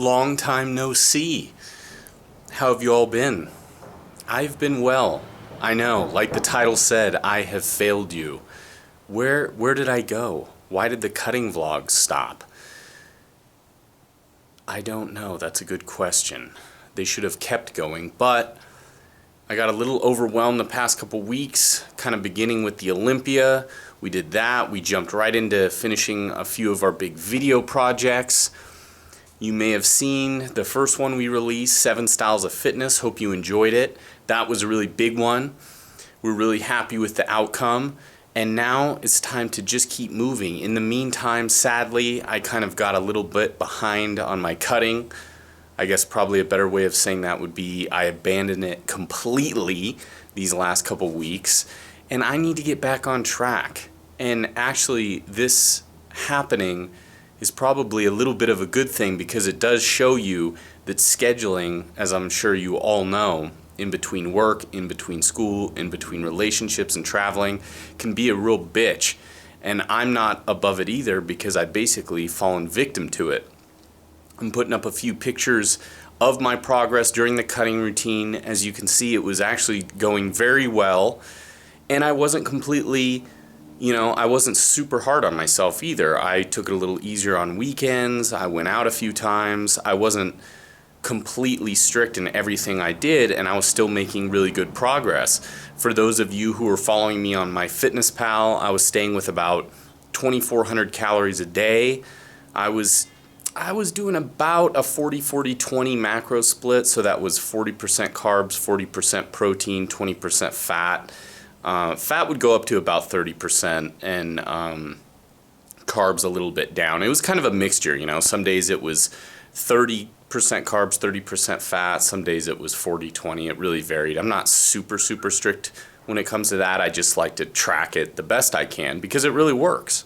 Long time no see. How have you all been? I've been well. I know, like the title said, I have failed you. Where did I go? Why did the cutting vlogs stop? I don't know. That's a good question. They should have kept going, but I got a little overwhelmed the past couple weeks, kind of beginning with the Olympia. We did that. We jumped right into finishing a few of our big video projects. You may have seen the first one we released, 7 Styles of Fitness. Hope you enjoyed it. That was a really big one. We're really happy with the outcome. And now it's time to just keep moving. In the meantime, sadly, I kind of got a little bit behind on my cutting. I guess probably a better way of saying that would be I abandoned it completely these last couple weeks. And I need to get back on track. And actually, this happening is probably a little bit of a good thing because it does show you that scheduling, as I'm sure you all know, in between work, in between school, in between relationships and traveling, can be a real bitch. And I'm not above it either because I basically fallen victim to it. I'm putting up a few pictures of my progress during the cutting routine. As you can see, it was actually going very well. And I wasn't completely, I wasn't super hard on myself either. I took it a little easier on weekends. I went out a few times. I wasn't completely strict in everything I did, and I was still making really good progress. For those of you who are following me on MyFitnessPal, I was staying with about 2,400 calories a day. I was doing about a 40-40-20 macro split, so that was 40% carbs, 40% protein, 20% fat. Fat would go up to about 30%, and carbs a little bit down. It was kind of a mixture, Some days it was 30% carbs, 30% fat. Some days it was 40-20. It really varied. I'm not super strict when it comes to that. I just like to track it the best I can because it really works.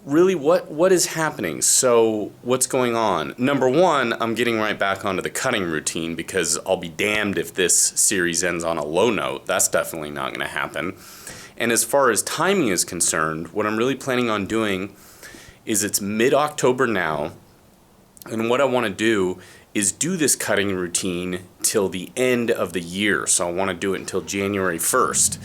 Really, what is happening? So what's going on? Number one, I'm getting right back onto the cutting routine because I'll be damned if this series ends on a low note. That's definitely not going to happen. And as far as timing is concerned, what I'm really planning on doing is it's mid-October now, and what I want to do is do this cutting routine till the end of the year. So I want to do it until January 1st.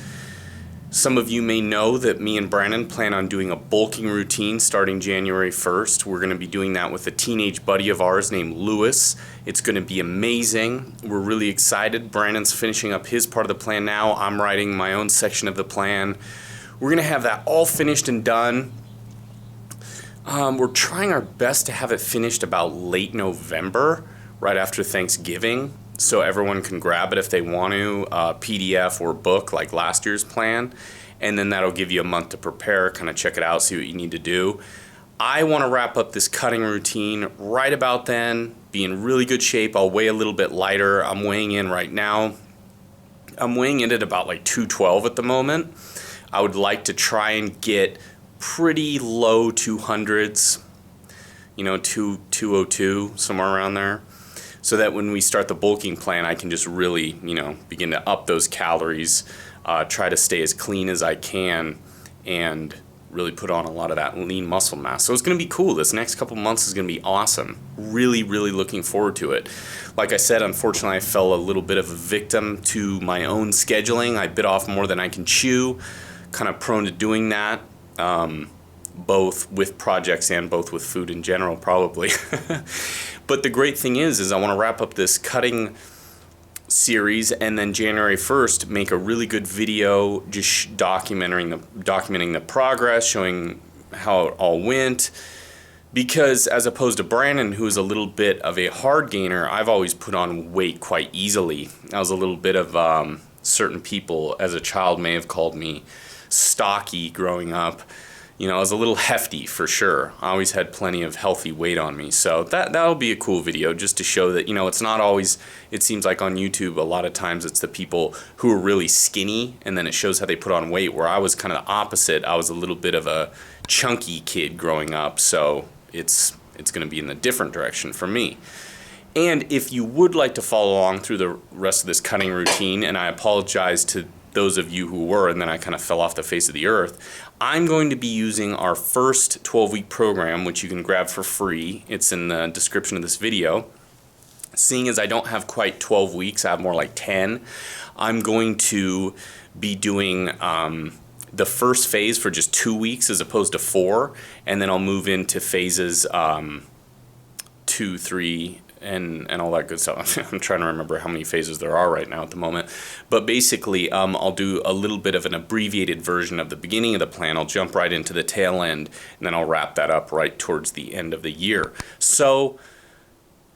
Some of you may know that me and Brandon plan on doing a bulking routine starting January 1st. We're going to be doing that with a teenage buddy of ours named Lewis. It's going to be amazing. We're really excited. Brandon's finishing up his part of the plan now. I'm writing my own section of the plan. We're going to have that all finished and done. We're trying our best to have it finished about late November, right after Thanksgiving, so everyone can grab it if they want to, PDF or book like last year's plan, and then that'll give you a month to prepare, kind of check it out, see what you need to do. I want to wrap up this cutting routine right about then, be in really good shape. I'll weigh a little bit lighter. I'm weighing in right now. I'm weighing in at about like 212 at the moment. I would like to try and get pretty low 200s, 202, somewhere around there, so that when we start the bulking plan, I can just really, begin to up those calories, try to stay as clean as I can, and really put on a lot of that lean muscle mass. So it's going to be cool. This next couple months is going to be awesome. Really looking forward to it. Like I said, unfortunately, I fell a little bit of a victim to my own scheduling. I bit off more than I can chew, kind of prone to doing that. Both with projects and both with food in general, probably. But the great thing is I want to wrap up this cutting series and then January 1st make a really good video just documenting the progress, showing how it all went. Because as opposed to Brandon, who is a little bit of a hard gainer, I've always put on weight quite easily. I was a little bit of certain people as a child may have called me stocky growing up. I was a little hefty for sure. I always had plenty of healthy weight on me. So that'll be a cool video just to show that, it's not always, it seems like on YouTube, a lot of times it's the people who are really skinny and then it shows how they put on weight, where I was kind of the opposite. I was a little bit of a chunky kid growing up. So it's going to be in the different direction for me. And if you would like to follow along through the rest of this cutting routine, and I apologize to those of you who were, and then I kind of fell off the face of the earth. I'm going to be using our first 12-week program, which you can grab for free. It's in the description of this video. Seeing as I don't have quite 12 weeks, I have more like 10, I'm going to be doing the first phase for just 2 weeks as opposed to 4, and then I'll move into phases 2, 3, and all that good stuff. I'm trying to remember how many phases there are right now at the moment. But basically, I'll do a little bit of an abbreviated version of the beginning of the plan. I'll jump right into the tail end, and then I'll wrap that up right towards the end of the year. So,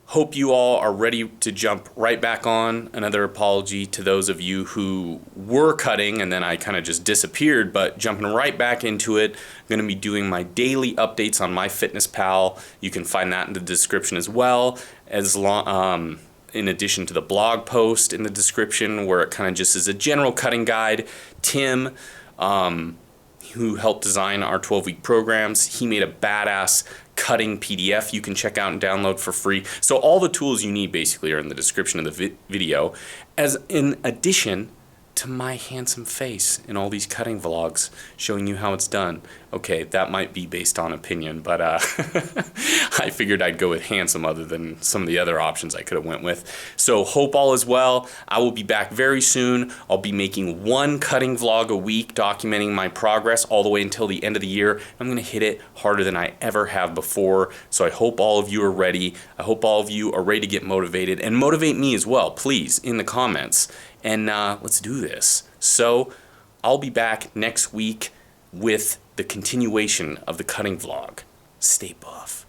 hope you all are ready to jump right back on. Another apology to those of you who were cutting and then I kind of just disappeared, but jumping right back into it. I'm going to be doing my daily updates on MyFitnessPal. You can find that in the description as well, in addition to the blog post in the description where it kind of just is a general cutting guide. Tim, who helped design our 12-week programs, he made a badass cutting PDF you can check out and download for free. So all the tools you need basically are in the description of the video, as in addition to my handsome face in all these cutting vlogs showing you how it's done. Okay, that might be based on opinion, but I figured I'd go with handsome other than some of the other options I could have went with. So hope all is well. I will be back very soon. I'll be making 1 cutting vlog a week documenting my progress all the way until the end of the year. I'm going to hit it harder than I ever have before. So I hope all of you are ready. I hope all of you are ready to get motivated, and motivate me as well, please, in the comments. And let's do this. So I'll be back next week with the continuation of the cutting vlog. Stay buff.